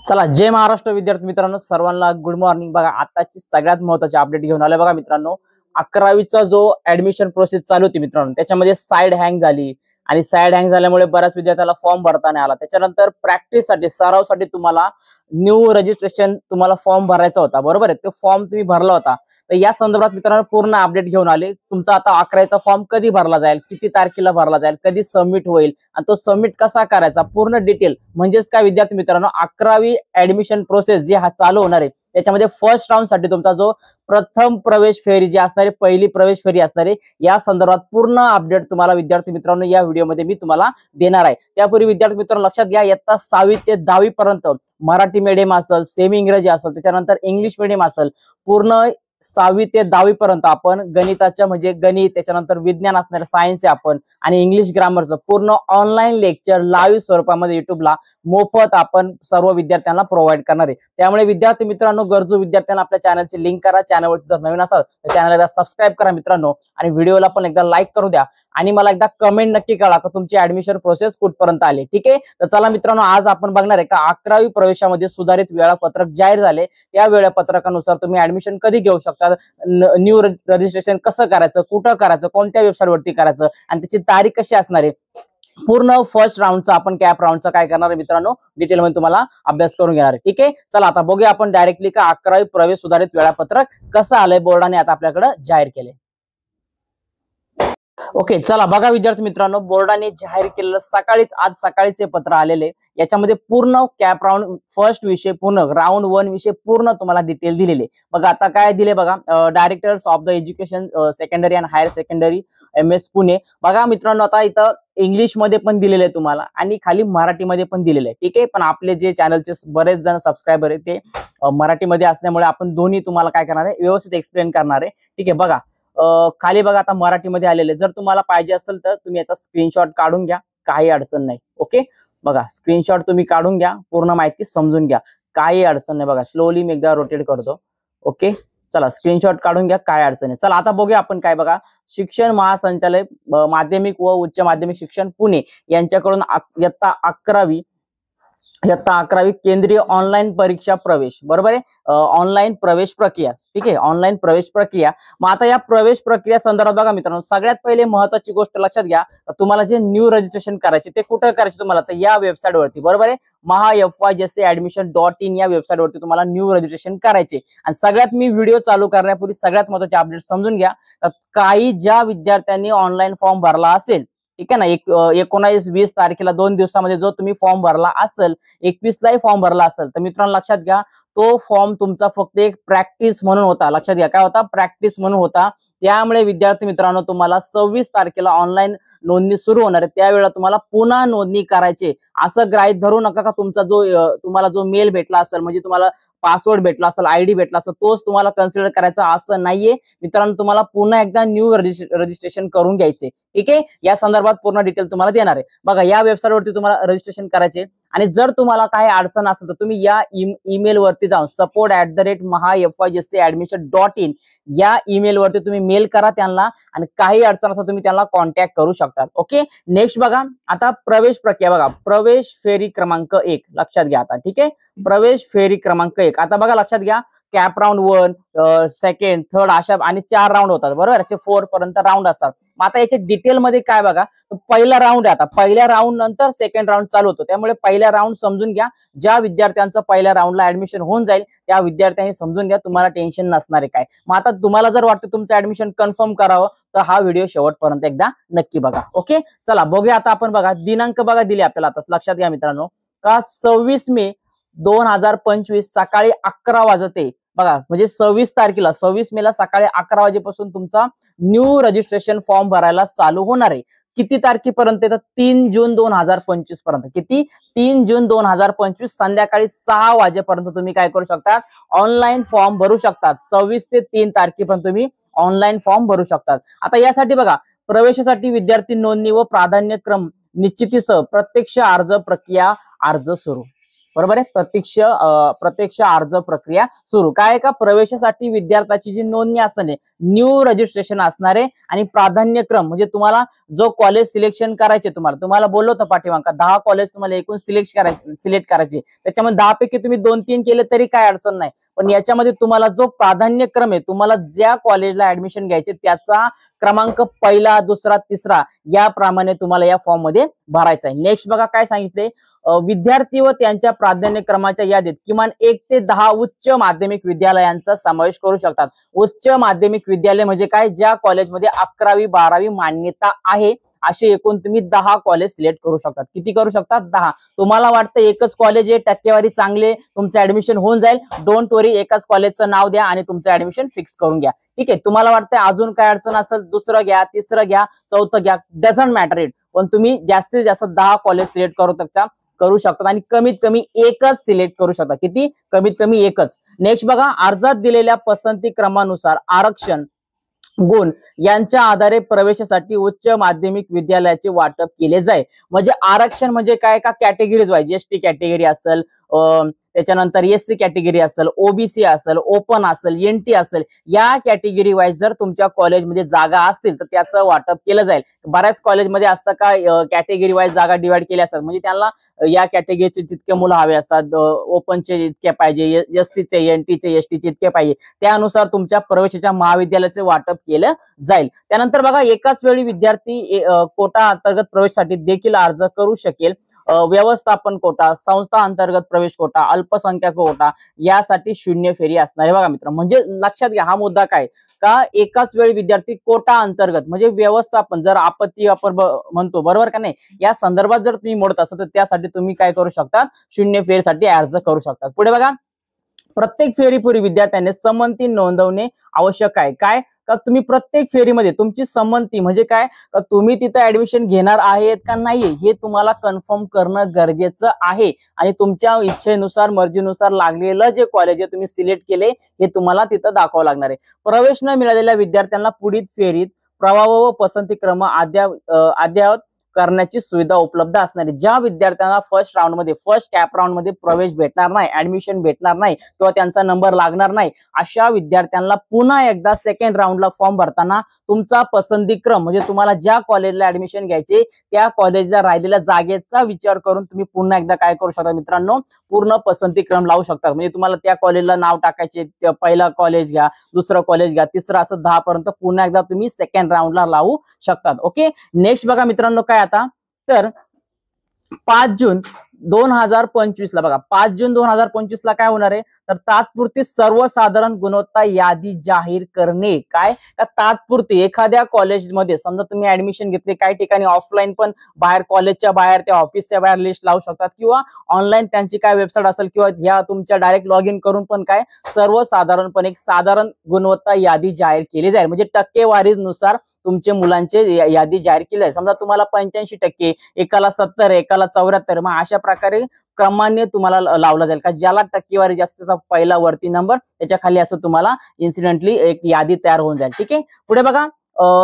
चला, जय महाराष्ट्र विद्यार्थी मित्रांनो, सर्वांना गुड मॉर्निंग। बघा, आताची सगळ्यात महत्त्वाची अपडेट घेऊन आले बघा मित्रांनो। 11वीचा जो ऍडमिशन प्रोसेस चालू होती मित्रांनो, त्याच्यामध्ये साइड हँग झाली आणि साइड हँग झाल्यामुळे बऱ्याच विद्यार्थ्याला फॉर्म भरता नाही आला। त्याच्यानंतर प्रॅक्टिससाठी, सरावसाठी तुम्हाला न्यू रजिस्ट्रेशन तुम्हाला फॉर्म भरायचा होता, बरोबर आहे। तो फॉर्म तुम्ही भरला होता, तर या संदर्भात मित्रांनो पूर्ण अपडेट घेऊन आले। तुमचा आता 11वीचा फॉर्म कधी भरला जाईल, किती तारखेला भरला जाईल, कधी सबमिट होईल आणि तो सबमिट कसा करायचा, पूर्ण डिटेल म्हणजेच काय विद्यार्थी मित्रांनो, 11वी ऍडमिशन प्रोसेस जी चालू होणार आहे त्याच्यामध्ये फर्स्ट राऊंड साठी तुमचा जो प्रथम प्रवेश फेरी जी असणारी, पहिली प्रवेश फेरी असणारी, या संदर्भात पूर्ण अपडेट तुम्हाला विद्यार्थी मित्रांनो या व्हिडिओमध्ये मी तुम्हाला देणार आहे। त्यापूर्वी विद्यार्थी मित्रांनो लक्षात घ्या, इयत्ता 6वी ते 10वी पर्यंत मराठी मीडियम असेल, सेमी इंग्रजी असेल, त्याच्यानंतर इंग्लिश मीडियम असेल, पूर्ण 6वी ते 10वी पर्यंत आपण गणिताच्या म्हणजे गणित, त्याच्यानंतर विज्ञान असणारे सायन्स आहे आपण, आणि इंग्लिश ग्रामरचं पूर्ण ऑनलाईन लेक्चर लाईव्ह स्वरूपामध्ये युट्यूबला मोफत आपण सर्व विद्यार्थ्यांना प्रोव्हाइड करणार आहे। त्यामुळे विद्यार्थी मित्रांनो, गरजू विद्यार्थ्यांना आपल्या चॅनलची लिंक करा, चॅनलवरती जर नवीन असाल तर चॅनलला एकदा सबस्क्राईब करा मित्रांनो, आणि व्हिडिओला पण एकदा लाईक करू द्या, आणि मला एकदा कमेंट नक्की करा की तुमची ऍडमिशन प्रोसेस कुठपर्यंत आली। ठीक आहे, तर चला मित्रांनो, आज आपण बघणार आहे का 11वी प्रवेशामध्ये सुधारित वेळापत्रक जाहीर झाले। त्या वेळापत्रकानुसार तुम्ही ऍडमिशन कधी घेऊ शकता, न्यू रजिस्ट्रेशन कसं करायचं, कुठं करायचं, कोणत्या वेबसाईट वरती करायचं, आणि त्याची तारीख कशी असणार आहे, पूर्ण फर्स्ट राऊंडचा आपण कॅप राऊंडचा काय करणार आहे मित्रांनो, डिटेल मध्ये तुम्हाला अभ्यास करून घेणार आहे। ठीक आहे, चला आता बघूया आपण डायरेक्टली का 11वी प्रवेश सुधारित वेळापत्रक कसं आलंय, बोर्डाने आता आपल्याकडे जाहीर केले। ओके, चला बघा विद्यार्थी मित्रांनो, बोर्डाने जाहीर केलेलं आज सकाळीच हे पत्र आलेले। याच्यामध्ये पूर्ण कॅप राऊंड फर्स्ट विषय, पूर्ण राऊंड 1 विषय पूर्ण तुम्हाला डिटेल दिलेले। बघा आता काय दिले बघा, directors of the education secondary and higher secondary MS Pune. बघा मित्रांनो, आता इथं इंग्लिश मध्ये पण दिलेले आहे तुम्हाला आणि खाली मराठीमध्ये पण दिलेले आहे। ठीक आहे, पण आपले जे चॅनलचे बरेच जण सबस्क्रायबर आहे ते मराठीमध्ये असल्यामुळे आपण दोन्ही तुम्हाला काय करणार आहे, व्यवस्थित एक्सप्लेन करणार आहे। ठीक आहे, बघा खाली बघा आता मराठीमध्ये आलेले। जर तुम्हाला पाहिजे असेल तर तुम्ही याचा स्क्रीनशॉट काढून घ्या, काही अडचण नाही। ओके, बघा स्क्रीनशॉट तुम्ही काढून घ्या, पूर्ण माहिती समजून घ्या, काही अडचण नाही। बघा स्लोली मी एकदा रोटेट करतो। ओके, चला स्क्रीनशॉट काढून घ्या, काय अडचण नाही। चला आता बघूया आपण काय, बघा शिक्षण महासंचालय माध्यमिक व उच्च माध्यमिक शिक्षण पुणे यांच्याकडून इयत्ता 11वी केंद्रीय ऑनलाईन परीक्षा प्रवेश, बरोबर आहे, ऑनलाईन प्रवेश प्रक्रिया। ठीक आहे, ऑनलाईन प्रवेश प्रक्रिया। मग आता या प्रवेश प्रक्रिया संदर्भात बघा मित्रांनो, सगळ्यात पहिले महत्त्वाची गोष्ट लक्षात घ्या, तुम्हाला जे न्यू रजिस्ट्रेशन करायचे ते कुठे करायचे तुम्हाला, तर या वेबसाईट वरती, बरोबर आहे, mahafyjsadmission.in या वेबसाईट वरती तुम्हाला न्यू रजिस्ट्रेशन करायचे। आणि सगळ्यात मी व्हिडिओ चालू करण्यापूर्वी सगळ्यात महत्त्वाचे अपडेट समजून घ्या। काही ज्या विद्यार्थ्यांनी ऑनलाईन फॉर्म भरला असेल, ठीक आहे ना, 19-20 तारखेला 2 दिवसामध्ये जो तुम्ही फॉर्म भरला असेल, 21लाही फॉर्म भरला असेल, तर मित्रांनो लक्षात घ्या, तो फॉर्म तुमचा फक्त एक प्रॅक्टिस म्हणून होता। लक्षात घ्या, काय होता, प्रॅक्टिस म्हणून होता। त्यामुळे विद्यार्थी मित्रांनो, तुम्हाला 26 तारखेला ऑनलाईन नोंदणी सुरू होणार आहे, त्यावेळेला तुम्हाला पुन्हा नोंदणी करायची। असं गृहीत धरू नका का तुमचा तुम्हाला जो मेल भेटला असेल, म्हणजे तुम्हाला पासवर्ड भेटला असेल, ID भेटला असेल, तोच तुम्हाला कन्सिडर करायचा, असं नाहीये मित्रांनो। तुम्हाला पुन्हा एकदा न्यू रजिस्ट्रेशन करून घ्यायचे। ठीक आहे, या संदर्भात पूर्ण डिटेल तुम्हाला देणार आहे। बघा या वेबसाईट वरती तुम्हाला रजिस्ट्रेशन करायचे, आणि जर तुम्हाला काही अडचण असेल तर तुम्ही या ईमेल वरती जाऊन support@mahafyjsadmission.in या ईमेल वरती तुम्ही मेल करा त्यांना, आणि काही अडचण असेल तुम्ही त्यांना कॉन्टॅक्ट करू शकता। ओके, नेक्स्ट बघा आता प्रवेश प्रक्रिया, बघा प्रवेश फेरी क्रमांक 1 लक्षात घ्या आता। ठीक आहे, प्रवेश फेरी क्रमांक 1 आता बघा लक्षात घ्या, कॅप राऊंड 1, सेकंड, थर्ड अशा आणि 4 राऊंड होतात, बरोबर, असे 4 पर्यंत राऊंड असतात। मग आता याच्या डिटेल मध्ये काय बघा, पहिला राऊंड आहे, आता पहिल्या राऊंड नंतर सेकंड राऊंड चालू होतो, त्यामुळे पहिला राऊंड समजून घ्या। ज्या विद्यार्थ्यांचं पहिल्या राऊंडला ऍडमिशन होऊन जाईल त्या विद्यार्थ्यांनी समजून घ्या, तुम्हाला टेन्शन नसणार आहे काय। मग आता तुम्हाला जर वाटतं तुमचं ऍडमिशन कन्फर्म करावं तर हा व्हिडिओ शेवटपर्यंत एकदा नक्की बघा। ओके, चला बघूया आता आपण, बघा दिनांक बघा दिले आपल्याला, आता लक्षात घ्या मित्रांनो का 26 मे 2025 सकाळी 11 वाजते, बघा म्हणजे 26 तारखेला 26 मेला सकाळी 11 वाजेपासून तुमचा न्यू रजिस्ट्रेशन फॉर्म भरायला चालू होणार आहे। किती तारखेपर्यंत, तर 3 जून 2025 पर्यंत। किती, 3 जून 2025 संध्याकाळी 6 वाजेपर्यंत तुम्ही काय करू शकता, ऑनलाईन फॉर्म भरू शकतात। 26 ते 3 तारखेपर्यंत तुम्ही ऑनलाईन फॉर्म भरू शकतात। आता यासाठी बघा, प्रवेशासाठी विद्यार्थी नोंदणी व प्राधान्यक्रम निश्चितीसह प्रत्यक्ष अर्ज प्रक्रिया सुरू। बरोबर आहे. प्रत्यक्ष अर्ज प्रक्रिया सुरू. काय आहे का, प्रवेशासाठी विद्यार्थ्याची जी नोंदणी असणारे, न्यू रजिस्ट्रेशन असणारे आणि प्राधान्यक्रम म्हणजे तुम्हाला जो कॉलेज सिलेक्शन करायचे, तुम्हाला बोललो होतं पाठीमागं 10 कॉलेज तुम्हाला एकूण सिलेक्ट करायचे. त्याच्यामध्ये 10 पैकी तुम्ही 2-3 केले तरी काय अडचण नाही. पण याच्यामध्ये तुम्हाला जो प्राधान्यक्रम आहे, तुम्हाला ज्या कॉलेजला ऍडमिशन घ्यायचे त्याचा क्रमांक पहिला, दुसरा, तिसरा याप्रमाणे तुम्हाला या फॉर्म मध्ये भरायचा आहे. नेक्स्ट बघा काय सांगितले, विद्यार्थी व त्यांच्या प्राधान्यक्रमाच्या यादीत किमान 1 ते 10 उच्च माध्यमिक विद्यालयांचा समावेश करू शकतात. उच्च माध्यमिक विद्यालय म्हणजे काय, ज्या कॉलेजमध्ये 11वी 12वी मान्यता आहे असे एकूण तुम्ही 10 कॉलेज सिलेक्ट करू शकतात. किती करू शकतात? 10. तुम्हाला वाटतं एकच कॉलेज आहे, टक्केवारी चांगले, तुमचं ऍडमिशन होऊन जाईल, डोंट वरी, एकाच कॉलेजचं नाव द्या आणि तुमचं ऍडमिशन फिक्स करून घ्या. ठीक आहे. तुम्हाला वाटतं अजून काय अडचण असेल, दुसरं घ्या, तिसरं घ्या, चौथं घ्या, डझंट मॅटर इट. पण तुम्ही जास्तीत जास्त 10 कॉलेज सिलेक्ट करू शकतात आणि कमीत कमी एकच सिलेक्ट करू शकता. किती? कमीत कमी एकच. नेक्स्ट बघा, अर्जात दिलेल्या पसंती क्रमानुसार आरक्षण गुण यांच्या आधारे प्रवेशासाठी उच्च माध्यमिक विद्यालयाचे वाटप केले जाईल. म्हणजे आरक्षण म्हणजे काय का, कॅटेगरीज वाईज, एसटी कॅटेगरी असेल, त्याच्यानंतर एससी कॅटेगरी असेल, ओबीसी असेल, ओपन असेल, एनटी असेल, या कॅटेगरी वाईज जर तुमच्या कॉलेजमध्ये जागा असतील तर त्याचं वाटप केलं जाईल. बऱ्याच कॉलेजमध्ये असतं का, कॅटेगरी वाईज जागा डिवाइड केल्या असतात, म्हणजे त्यांना या कॅटेगरीचे जितके मुलं हवे असतात, ओपनचे इतके पाहिजे, एससीचे, एनटीचे, एसटीचे इतके पाहिजे, त्यानुसार तुमच्या प्रवेशाच्या महाविद्यालयाचे वाटप केलं जाईल. त्यानंतर बघा, एकाच वेळी विद्यार्थी कोटा अंतर्गत प्रवेशासाठी देखील अर्ज करू शकेल. व्यवस्थापन कोटा, संस्था अंतर्गत प्रवेश कोटा, अल्पसंख्याक कोटा यासाठी 0 फेरी असणार आहे. बघा मित्र, म्हणजे लक्षात घ्या हा मुद्दा काय का, एकाच वेळी विद्यार्थी कोटा अंतर्गत म्हणजे व्यवस्थापन, जर आपत्ती आपण म्हणतो, बरोबर का नाही, या संदर्भात जर तुम्ही मोडत असाल तर त्यासाठी तुम्ही काय करू शकता, 0 फेरीसाठी अर्ज करू शकता. पुढे बघा, प्रत्येक फेरीपूर्वी विद्यार्थ्यांनी संमती नोंदवणे आवश्यक आहे. काय का, तुम्ही प्रत्येक फेरीमध्ये तुमची संमती म्हणजे काय, का तुम्ही तिथं ऍडमिशन घेणार आहेत का नाहीये हे तुम्हाला कन्फर्म करणं गरजेचं आहे. आणि तुमच्या इच्छेनुसार, मर्जीनुसार लागलेलं जे कॉलेज आहे तुम्ही सिलेक्ट केले हे तुम्हाला तिथं दाखवावं लागणार आहे. प्रवेश न मिळालेल्या विद्यार्थ्यांना पुढील फेरीत प्रवाह व पसंती क्रम अद्ययावत करण्याची सुविधा उपलब्ध असणार आहे. ज्या विद्यार्थ्यांना फर्स्ट कॅप राऊंड मध्ये प्रवेश भेटणार नाही, ऍडमिशन भेटणार नाही किंवा त्यांचा नंबर लागणार नाही, अशा विद्यार्थ्यांना पुन्हा एकदा सेकंड राऊंडला फॉर्म भरताना तुमचा पसंती क्रम म्हणजे तुम्हाला ज्या कॉलेजला ऍडमिशन घ्यायचे त्या कॉलेजला राहिलेल्या जागेचा विचार करून तुम्ही पुन्हा एकदा काय करू शकता मित्रांनो, पूर्ण पसंती क्रम लावू शकता. म्हणजे तुम्हाला त्या कॉलेजला नाव टाकायचे, पहिला कॉलेज घ्या, दुसरं कॉलेज घ्या, तिसरं, असं 10 पर्यंत पुन्हा एकदा तुम्ही सेकंड राऊंडला लावू शकतात. ओके. नेक्स्ट बघा मित्रांनो काय आता, तर 5 जून 2025 ला बघा, 5 जून 2025 ला काय होणार आहे, तर तात्पुरती सर्वसाधारण गुणवत्ता यादी जाहीर करणे. काय का, तात्पुरती एखाद्या कॉलेजमध्ये समजा तुम्ही ऍडमिशन घेतले, काही ठिकाणी ऑफलाईन पण बाहेर, कॉलेजच्या बाहेर, त्या ऑफिसच्या बाहेर लिस्ट लावू शकतात, किंवा ऑनलाईन त्यांची काय वेबसाईट असेल किंवा ह्या तुमच्या डायरेक्ट लॉग इन करून पण काय सर्वसाधारणपणे एक साधारण गुणवत्ता यादी जाहीर केली जाईल. म्हणजे टक्केवारीनुसार तुमचे मुलांचे यादी जाहीर केली आहे. समजा तुम्हाला 85%, एकाला 70, एकाला 74, मग अशा प्रकारे क्रमाने तुम्हाला लावला जाईल का, ज्याला टक्केवारी जास्तचा पहिला वरती नंबर, त्याच्या खाली असं तुम्हाला इन्सिडेंटली एक यादी तयार होऊन जाईल. ठीक आहे. पुढे बघा,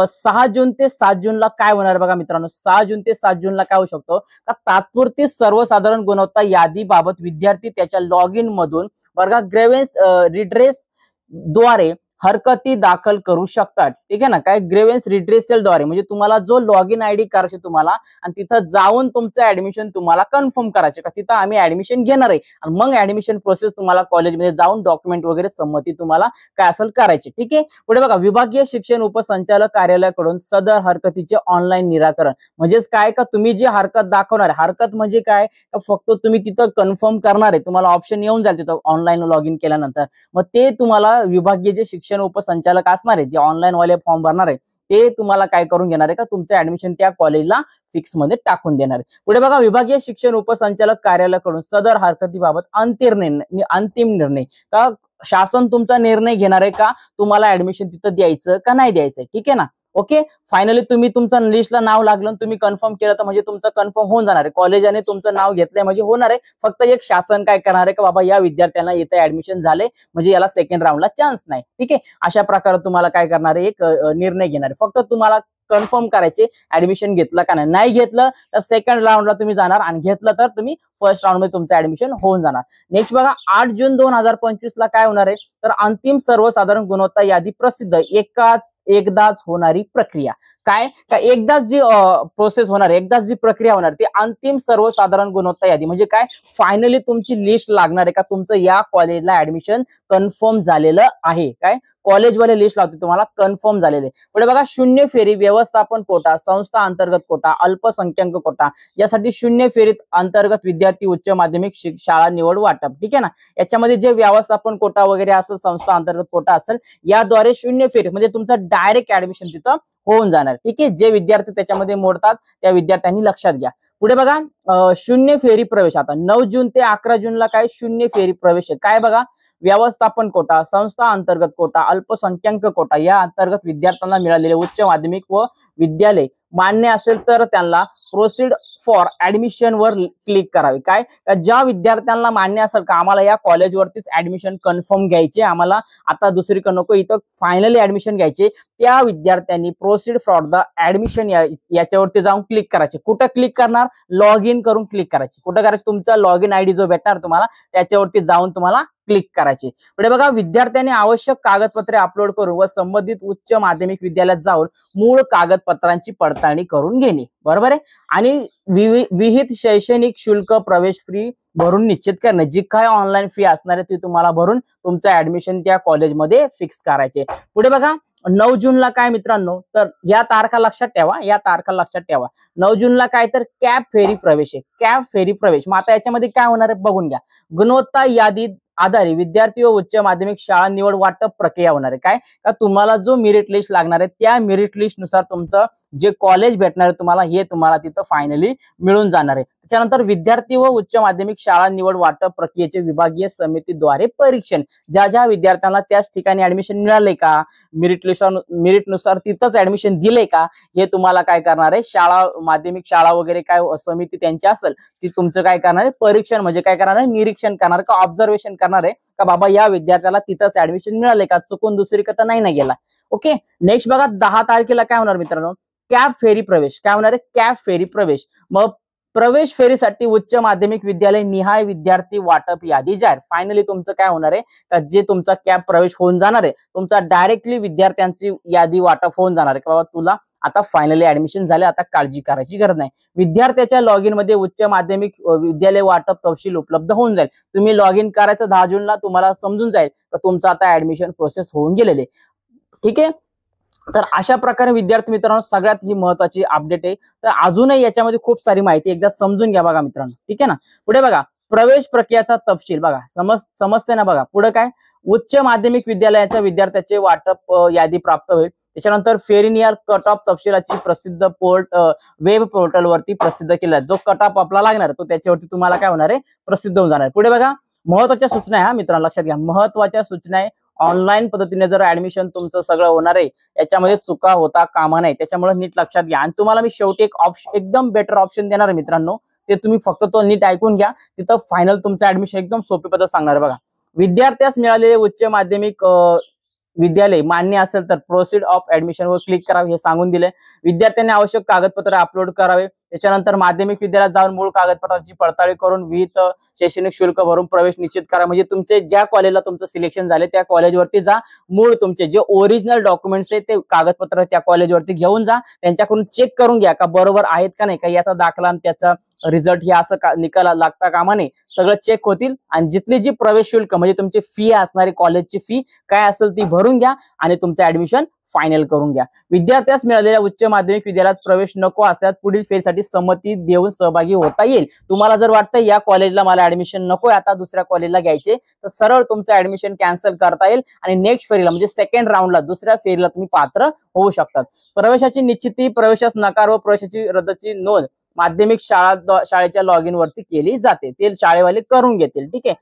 6 जून ते 7 जूनला काय होणार बघा मित्रांनो, 6 जून ते 7 जूनला काय होऊ शकतो का, तात्पुरती सर्वसाधारण गुणवत्ता यादीबाबत विद्यार्थी त्याच्या लॉग इन मधून बघा ग्रेव्हन्स रिड्रेस द्वारे हरकती दाखल करू शकतात. ठीक आहे ना, काय ग्रेव्हन्स रिड्रेसल द्वारे म्हणजे तुम्हाला जो लॉग इन आयडी करायचे तुम्हाला आणि तिथं जाऊन तुमचं ऍडमिशन तुम्हाला कन्फर्म करायचे का तिथं आम्ही ऍडमिशन घेणार आहे, आणि मग ऍडमिशन प्रोसेस तुम्हाला कॉलेजमध्ये जाऊन डॉक्युमेंट वगैरे संमती तुम्हाला काय असेल करायची. ठीक आहे. पुढे बघा, विभागीय शिक्षण उपसंचालक कार्यालयाकडून सदर हरकतीचे ऑनलाईन निराकरण. म्हणजेच काय का, तुम्ही जी हरकत दाखवणार आहे, हरकत म्हणजे काय, फक्त तुम्ही तिथं कन्फर्म करणार आहे, तुम्हाला ऑप्शन येऊन जाईल तिथं ऑनलाईन लॉग इन केल्यानंतर, मग ते तुम्हाला विभागीय जे शिक्षण उपसंचालक असणार आहे, जे ऑनलाईन वाले फॉर्म भरणार आहे, ते तुम्हाला काय करून घेणार आहे का, तुमचं ऍडमिशन त्या कॉलेजला फिक्स मध्ये टाकून देणार आहे. पुढे बघा, विभागीय शिक्षण उपसंचालक कार्यालयाकडून सदर हरकतीबाबत अंतिम निर्णय का, शासन तुमचा निर्णय घेणार आहे का तुम्हाला ऍडमिशन तिथं द्यायचं का नाही द्यायचं. ठीक आहे ना. ओके. फायनली तुम्ही तुमचं लिस्टला नाव लागलं, तुम्ही कन्फर्म केलं तर म्हणजे तुमचं कन्फर्म होऊन जाणार आहे, कॉलेजाने तुमचं नाव घेतलंय म्हणजे होणार आहे. फक्त एक शासन काय करणार आहे का, बाबा या विद्यार्थ्यांना इथे ऍडमिशन झाले म्हणजे याला सेकंड राऊंडला चान्स नाही. ठीक आहे. अशा प्रकारे तुम्हाला काय करणार आहे, एक निर्णय घेणार आहे. फक्त तुम्हाला कन्फर्म करायचे ऍडमिशन घेतलं का नाही घेतलं तर सेकंड राऊंडला तुम्ही जाणार आणि घेतलं तर तुम्ही फर्स्ट राऊंड मध्ये तुमचं ऍडमिशन होऊन जाणार. नेक्स्ट बघा 8 जून 2025 ला काय होणार आहे तर अंतिम सर्वसाधारण गुणवत्ता यादी प्रसिद्ध एकदाच होणारी प्रक्रिया. काय का एकदाच जी प्रोसेस होणार आहे, एकदाच जी प्रक्रिया होणार ती अंतिम सर्वसाधारण गुणवत्ता यादी म्हणजे काय फायनली तुमची लिस्ट लागणार आहे का तुमचं या कॉलेजला ऍडमिशन कन्फर्म झालेलं आहे. काय कॉलेजवाले लिस्ट लावते तुम्हाला कन्फर्म झालेले. पुढे बघा शून्य फेरी व्यवस्थापन कोटा, संस्था अंतर्गत कोटा, अल्पसंख्याक कोटा यासाठी शून्य फेरीत अंतर्गत विद्यार्थी उच्च माध्यमिक शाळा निवड वाटप. ठीक आहे ना. याच्यामध्ये जे व्यवस्थापन कोटा वगैरे असेल, संस्था अंतर्गत कोटा असेल याद्वारे शून्य फेरी म्हणजे तुमचं डायरेक्ट ऍडमिशन तिथं होऊन जाणार. ठीक आहे. जे विद्यार्थी त्याच्यामध्ये मोडतात त्या विद्यार्थ्यांनी लक्षात घ्या. पुढे बघा शून्य फेरी प्रवेश. आता 9 जून ते 11 जूनला काय शून्य फेरी प्रवेश आहे. काय बघा व्यवस्थापन कोटा, संस्था अंतर्गत कोटा, अल्पसंख्याक कोटा या अंतर्गत विद्यार्थ्यांना मिळालेले उच्च माध्यमिक व विद्यालय मान्य असेल तर त्यांना प्रोसीड फॉर ऍडमिशन वर क्लिक करावे. काय ज्या विद्यार्थ्यांना मान्य असेल का आम्हाला या कॉलेजवरतीच ऍडमिशन कन्फर्म घ्यायचे, आम्हाला आता दुसरीकडे नको इथं फायनली ऍडमिशन घ्यायचे, त्या विद्यार्थ्यांनी प्रोसीड फॉर द ऍडमिशन याच्यावरती जाऊन क्लिक करायचे. कुठं क्लिक करणार लॉग इन करून क्लिक करायचे. कुठं करायचे तुमचा लॉग इन आयडी जो भेटणार तुम्हाला त्याच्यावरती जाऊन तुम्हाला क्लिक करायचे. पुढे बघा विद्यार्थ्यांनी आवश्यक कागदपत्रे अपलोड करून व संबंधित उच्च माध्यमिक विद्यालयात जाऊन मूळ कागदपत्रांची पडताळणी करून घेणे. बरोबर आहे. आणि विहित शैक्षणिक शुल्क प्रवेश फी भरून निश्चित करणे. जी काय ऑनलाईन फी असणार आहे ती तुम्हाला भरून तुमचं ऍडमिशन त्या कॉलेजमध्ये फिक्स करायचे. पुढे बघा 9 जूनला काय मित्रांनो तर या तारखा लक्षात ठेवा, 9 जूनला काय तर कॅप फेरी प्रवेश आहे. कॅप फेरी प्रवेश. मग आता याच्यामध्ये काय होणार आहे बघून घ्या. गुणवत्ता यादी आधारे विद्यार्थी व उच्च माध्यमिक शाळा निवड वाटप प्रक्रिया होणार आहे. काय का तुम्हाला जो मेरिट लिस्ट लागणार आहे त्या मेरिट लिस्ट नुसार तुमचं जे कॉलेज भेटणार आहे तुम्हाला हे तुम्हाला तिथं फायनली मिळून जाणार आहे. त्याच्यानंतर विद्यार्थी व उच्च माध्यमिक शाळा निवड वाटप प्रक्रियेचे विभागीय समितीद्वारे परीक्षण. ज्या ज्या विद्यार्थ्यांना त्याच ठिकाणी ऍडमिशन मिळाले का मेरिट नुसार तिथंच ऍडमिशन दिले का हे तुम्हाला काय करणार आहे शाळा माध्यमिक शाळा वगैरे काय समिती त्यांची असेल ती तुमचं काय करणार आहे परीक्षण म्हणजे काय करणार आहे निरीक्षण करणार का ऑब्झर्वेशन करणार आहे का बाबा या विद्यार्थ्याला तिथंच ऍडमिशन मिळाले का चुकून दुसरीकडे तर नाही गेला. ओके. नेक्स्ट बघा 10 तारखेला काय होणार मित्रांनो कॅप फेरी प्रवेश. काय होणार आहे कॅप फेरी प्रवेश. मग प्रवेश फेरीसाठी उच्च माध्यमिक विद्यालय निहाय विद्यार्थी वाटप यादी जाहीर. फायनली तुमचं काय होणार आहे का जे तुमचा कॅप प्रवेश होऊन जाणार आहे तुमचा डायरेक्टली विद्यार्थ्यांची यादी वाटप होऊन जाणार आहे की बाबा तुला आता फायनली ऍडमिशन झाले, आता काळजी करायची गरज नाही. विद्यार्थ्याच्या लॉग इन मध्ये उच्च माध्यमिक विद्यालय वाटप तपशील उपलब्ध होऊन जाईल. तुम्ही लॉग इन करायचं 10 जूनला तुम्हाला समजून जाईल तर तुमचं आता ऍडमिशन प्रोसेस होऊन गेलेले. ठीक आहे. तर अशा प्रकारे विद्यार्थी मित्रांनो सगळ्यात ही महत्वाची अपडेट आहे. तर अजूनही याच्यामध्ये खूप सारी माहिती एकदा समजून घ्या बघा मित्रांनो. ठीक आहे ना. पुढे बघा प्रवेश प्रक्रियेचा तपशील बघा समजते ना. बघा पुढे काय उच्च माध्यमिक विद्यालयाच्या विद्यार्थ्याचे वाटप यादी प्राप्त होईल. त्याच्यानंतर फेरीनियर कट ऑफ तपशिलाची प्रसिद्ध वेब पोर्टल वरती प्रसिद्ध केला. जो कट ऑफ आपला लागणार तो त्याच्यावरती तुम्हाला काय होणार आहे प्रसिद्ध होऊन जाणार. पुढे बघा महत्वाच्या सूचना आहे हा मित्रांनो लक्षात घ्या. महत्वाच्या सूचना आहे ऑनलाईन पद्धतीने जर ऍडमिशन तुमचं सगळं होणार आहे याच्यामध्ये चुका होता कामा नाही. त्याच्यामुळे नीट लक्षात घ्या. आणि तुम्हाला मी शेवटी एक ऑप्शन एकदम बेटर ऑप्शन देणार आहे मित्रांनो ते तुम्ही फक्त तो नीट ऐकून घ्या. तिथं फायनल तुमचं ऍडमिशन एकदम सोपी पद्धत सांगणार आहे. बघा विद्यार्थ्यास मिळालेले उच्च माध्यमिक विद्यालय मान्य असेल तर प्रोसीड ऑफ ऍडमिशन वर क्लिक करावे हे सांगून दिले. विद्यार्थ्यांनी आवश्यक कागदपत्र अपलोड करावे. त्याच्यानंतर माध्यमिक विद्यालयात जाऊन मूळ कागदपत्रांची पडताळणी करून विहित शैक्षणिक शुल्क भरून प्रवेश निश्चित करा. म्हणजे तुमचे ज्या कॉलेजला तुमचं सिलेक्शन झाले त्या कॉलेजवरती जा. मूळ तुमचे जे ओरिजिनल डॉक्युमेंट्स आहेत ते कागदपत्र त्या कॉलेजवरती घेऊन जा. त्यांच्याकडून चेक करून घ्या का बरोबर आहेत का नाही, का याचा दाखला आणि त्याचा रिझल्ट हे असं निकाल लागता कामा नये. सगळं चेक होतील आणि जिथली जी प्रवेश शुल्क म्हणजे तुमची फी असणारी कॉलेजची फी काय असेल ती भरून घ्या आणि तुमचं ऍडमिशन फायनल करून घ्या. विद्यार्थ्यास मिळालेल्या उच्च माध्यमिक विद्यालयात प्रवेश नको असल्यास पुढील फेरीसाठी संमती देऊन सहभागी होता येईल. तुम्हाला जर वाटतं या कॉलेजला मला ऍडमिशन नकोय आता दुसऱ्या कॉलेजला घ्यायचे तर सरळ तुमचं ऍडमिशन कॅन्सल करता येईल आणि नेक्स्ट फेरीला म्हणजे सेकंड राऊंडला दुसऱ्या फेरीला तुम्ही पात्र होऊ शकतात. प्रवेशाची निश्चिती प्रवेशास नकार व प्रवेशाची रद्दची नोंद माध्यमिक शाळेच्या लॉग इन वरती केली जाते. ते शाळेवाले करून घेतील. ठीक आहे.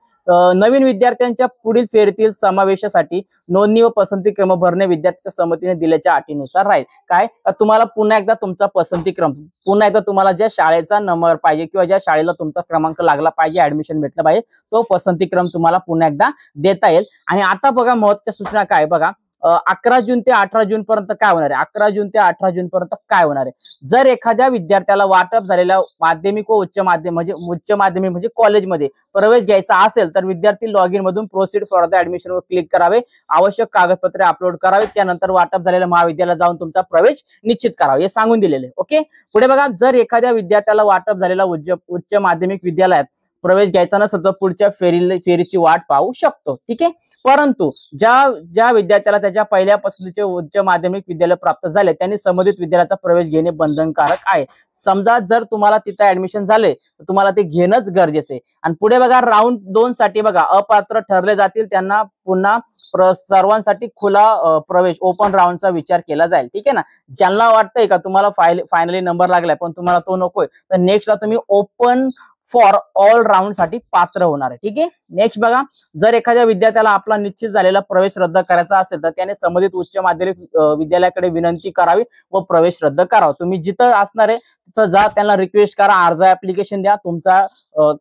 नवीन विद्यार्थ्यांच्या पुढील फेरीतील समावेशासाठी नोंदणी व पसंती क्रम भरणे विद्यार्थ्यांच्या संमतीने दिल्याच्या अटीनुसार राहील. काय तुम्हाला पुन्हा एकदा तुमचा पसंती क्रम पुन्हा एकदा तुम्हाला ज्या शाळेचा नंबर पाहिजे किंवा ज्या शाळेला तुमचा क्रमांक लागला पाहिजे ऍडमिशन भेटलं पाहिजे तो पसंती क्रम तुम्हाला पुन्हा एकदा देता येईल. आणि आता बघा महत्त्वाच्या सूचना काय बघा 11 जून ते 18 जून पर्यंत काय होणार आहे, 11 जून ते 18 जून पर्यंत काय होणार आहे. जर एखाद्या विद्यार्थ्याला वाटप झालेल्या माध्यमिक व उच्च माध्यमिक म्हणजे कॉलेजमध्ये प्रवेश घ्यायचा असेल तर विद्यार्थी लॉग इन मधून प्रोसीड फॉर द ऍडमिशन वर क्लिक करावे, आवश्यक कागदपत्रे अपलोड करावे, त्यानंतर वाटप झालेल्या महाविद्यालयात जाऊन तुमचा प्रवेश निश्चित करावा हे सांगून दिलेले. ओके, पुढे बघा, जर एखाद्या विद्यार्थ्याला वाटप झालेला उच्च माध्यमिक विद्यालयात प्रवेश घ्यायचा नसेल तर पुढच्या फेरीची वाट पाहू शकतो. ठीक आहे, परंतु ज्या विद्यार्थ्याला त्याच्या पहिल्या पसंतीचे उच्च माध्यमिक विद्यालय प्राप्त झाले त्यांनी संबंधित विद्यालयाचा प्रवेश घेणे बंधनकारक आहे. समजा जर तुम्हाला तिथे ऍडमिशन झाले तर तुम्हाला ते घेणंच गरजेचं आहे. आणि पुढे बघा, राऊंड 2 साठी बघा, अपात्र ठरले जातील त्यांना पुन्हा सर्वांसाठी खुला प्रवेश ओपन राऊंडचा विचार केला जाईल. ठीक आहे ना, ज्यांना वाटतंय का तुम्हाला फायनली नंबर लागलाय पण तुम्हाला तो नकोय तर नेक्स्टला तुम्ही ओपन फॉर ऑल राऊंड साठी पात्र होणार आहे. ठीक आहे, नेक्स्ट बघा, जर एखाद्या विद्यार्थ्याला आपला निश्चित झालेला प्रवेश रद्द करायचा असेल तर त्याने संबंधित उच्च माध्यमिक विद्यालयाकडे विनंती करावी व प्रवेश रद्द करावा. तुम्ही जिथं असणार आहे तिथं जा, त्यांना रिक्वेस्ट करा, अर्ज ऍप्लिकेशन द्या, तुमचा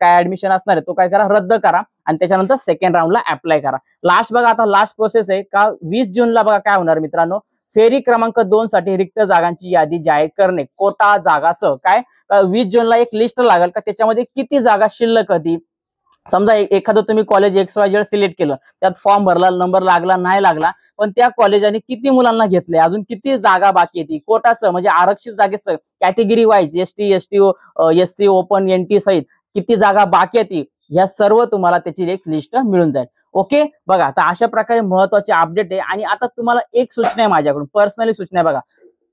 काय ऍडमिशन असणार आहे तो काय करा, रद्द करा आणि त्याच्यानंतर सेकंड राऊंडला अप्लाय करा. लास्ट बघा, आता लास्ट प्रोसेस आहे का 20 जूनला बघा काय होणार मित्रांनो, फेरी क्रमांक 2 साठी रिक्त जागांची यादी जाहीर करणे, कोटा जागासह. काय 20 जूनला एक लिस्ट लागेल का त्याच्यामध्ये किती जागा शिल्लक होती. समजा एखादं तुम्ही कॉलेज XYZ सिलेक्ट केलं, त्यात फॉर्म भरला, नंबर लागला नाही लागला, पण त्या कॉलेजाने किती मुलांना घेतले, अजून किती जागा बाकी येते कोटासह म्हणजे आरक्षित जागेसह category wise ST SC open NT सहित किती जागा बाकी येते, या सर्व तुम्हाला त्याची एक लिस्ट मिळून जाईल. ओके, बघा आता अशा प्रकारे महत्वाचे अपडेट आहे. आणि आता तुम्हाला एक सूचना आहे माझ्याकडून, पर्सनली सूचना आहे बघा,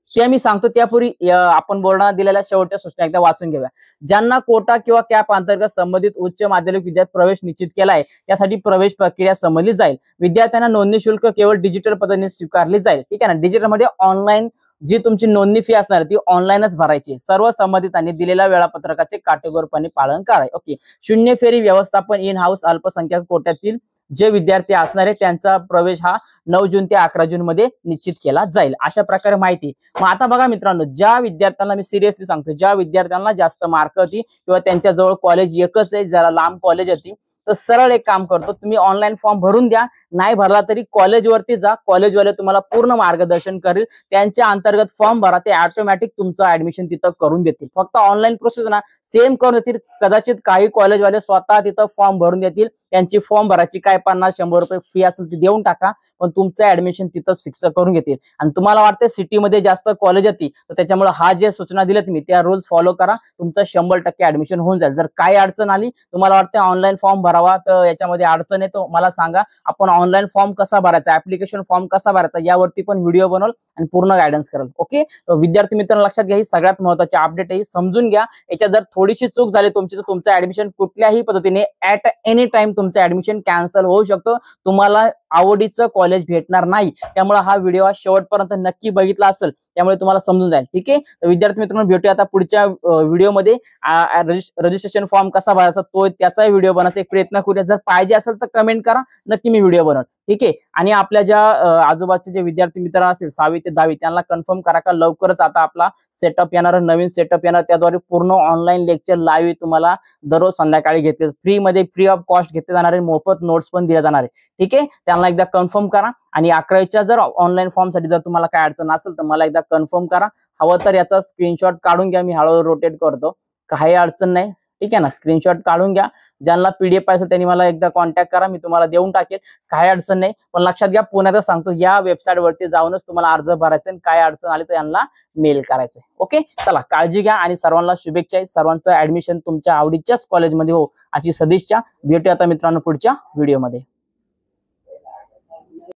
ते मी सांगतो त्यापूर्वी आपण बोलणार दिलेल्या शेवटच्या सूचना एकदा वाचून घेऊया. ज्यांना कोटा किंवा कॅप अंतर्गत संबंधित उच्च माध्यमिक विद्यालयात प्रवेश निश्चित केला आहे त्यासाठी प्रवेश प्रक्रिया संबंधित जाईल. विद्यार्थ्यांना नोंदणी शुल्क केवळ डिजिटल पद्धतीने स्वीकारली जाईल. ठीक आहे ना, डिजिटल मध्ये ऑनलाईन जी तुमची नोंदणी फी असणार ती ऑनलाईनच भरायची. सर्व संबंधितांनी दिलेल्या वेळापत्रकाचे काटेकोरपणे पालन करावे. ओके, शून्य फेरी व्यवस्थापन इन हाऊस अल्पसंख्याक कोट्यातील जे विद्यार्थी असणार आहे त्यांचा प्रवेश हा 9 जून ते 11 जून मध्ये निश्चित केला जाईल. अशा प्रकारे माहिती. मग आता बघा मित्रांनो, ज्या विद्यार्थ्यांना मी सिरियसली सांगतो, ज्या विद्यार्थ्यांना जास्त मार्क होती किंवा त्यांच्या जवळ कॉलेज एकच आहे, जरा लांब कॉलेज होती, तर सरळ एक काम करतो, तुम्ही ऑनलाईन फॉर्म भरून द्या, नाही भरला तरी कॉलेजवरती जा, कॉलेजवाले तुम्हाला पूर्ण मार्गदर्शन करेल, त्यांच्या अंतर्गत फॉर्म भरा, ते ऑटोमॅटिक तुमचं ऍडमिशन तिथं करून देतील. फक्त ऑनलाईन प्रोसेस ना सेम करून देतील. कदाचित काही कॉलेजवाले स्वतः तिथं फॉर्म भरून देतील, त्यांची फॉर्म भरायची काय 50-100 रुपये फी असेल ती देऊन टाका, पण तुमचं ऍडमिशन तिथंच फिक्स करून घेतील. आणि तुम्हाला वाटतं सिटीमध्ये जास्त कॉलेज येते तर त्याच्यामुळे हा जे सूचना दिल्यात मी त्या रूल्स फॉलो करा, तुमचं 100% ऍडमिशन होऊन जाईल. जर काही अडचण आली, तुम्हाला वाटतं ऑनलाईन फॉर्म भरावा तर याच्यामध्ये अडचण आहे, तो मला सांगा, आपण ऑनलाईन फॉर्म कसा भरायचा, ऍप्लिकेशन फॉर्म कसा भरायचा यावरती पण व्हिडिओ बनवल आणि पूर्ण गायडन्स करेल. ओके, विद्यार्थी मित्रांनो लक्षात घ्या, ही सगळ्यात महत्त्वाची अपडेट आहे, समजून घ्या. याच्यात जर थोडीशी चूक झाली तुमची तर तुमचं ऍडमिशन कुठल्याही पद्धतीने ऍट एनी टाइम तुमचं ऍडमिशन कॅन्सल होऊ शकतो, तुम्हाला आवडीचं कॉलेज भेटणार नाही. त्यामुळे हा व्हिडिओ शेवटपर्यंत नक्की बघितला असेल, त्यामुळे तुम्हाला समजून जाईल. ठीक आहे, तर विद्यार्थी मित्रांनो भेटूया आता पुढच्या व्हिडिओमध्ये. रजिस्ट्रेशन फॉर्म कसा भरायचा तो त्याचा व्हिडिओ बनवायचा एक प्रयत्न करूया. जर पाहिजे असेल तर कमेंट करा, नक्की मी व्हिडिओ बनवतो. ठीक आहे, आणि आपल्या ज्या आजूबाजूचे जे विद्यार्थी मित्र असतील 6वी ते 10वी त्यांना कन्फर्म करा का लवकरच आता आपला सेटअप येणार, नवीन सेटअप येणार, त्याद्वारे पूर्ण ऑनलाईन लेक्चर लाईव्ह तुम्हाला दररोज संध्याकाळी घेतले, फ्री ऑफ कॉस्ट घेतले जाणारे, मोफत नोट्स पण दिले जाणार आहे. ठीक आहे, त्यांना एकदा कन्फर्म करा. आणि 11वीच्या जर ऑनलाईन फॉर्म साठी जर तुम्हाला काय अडचण असेल तर मला एकदा कन्फर्म करा, हवं तर याचा स्क्रीनशॉट काढून घ्या, मी हळूहळू रोटेट करतो, काही अडचण नाही. ठीक आहे ना, स्क्रीनशॉट काढून घ्या. ज्यांना PDF पाहिजे त्यांनी मला एकदा कॉन्टॅक्ट करा, मी तुम्हाला देऊन टाकेल, काही अडचण नाही. पण लक्षात घ्या, पुन्हा सांगतो, या वेबसाईट वरती जाऊनच तुम्हाला अर्ज भरायचा आणि काय अडचण आली तर यांना मेल करायचंय. ओके, चला काळजी घ्या आणि सर्वांना शुभेच्छा आहे. सर्वांचं ऍडमिशन तुमच्या आवडीच्याच कॉलेजमध्ये हो अशी सदिच्छा. भेटूया आता मित्रांनो पुढच्या व्हिडिओमध्ये.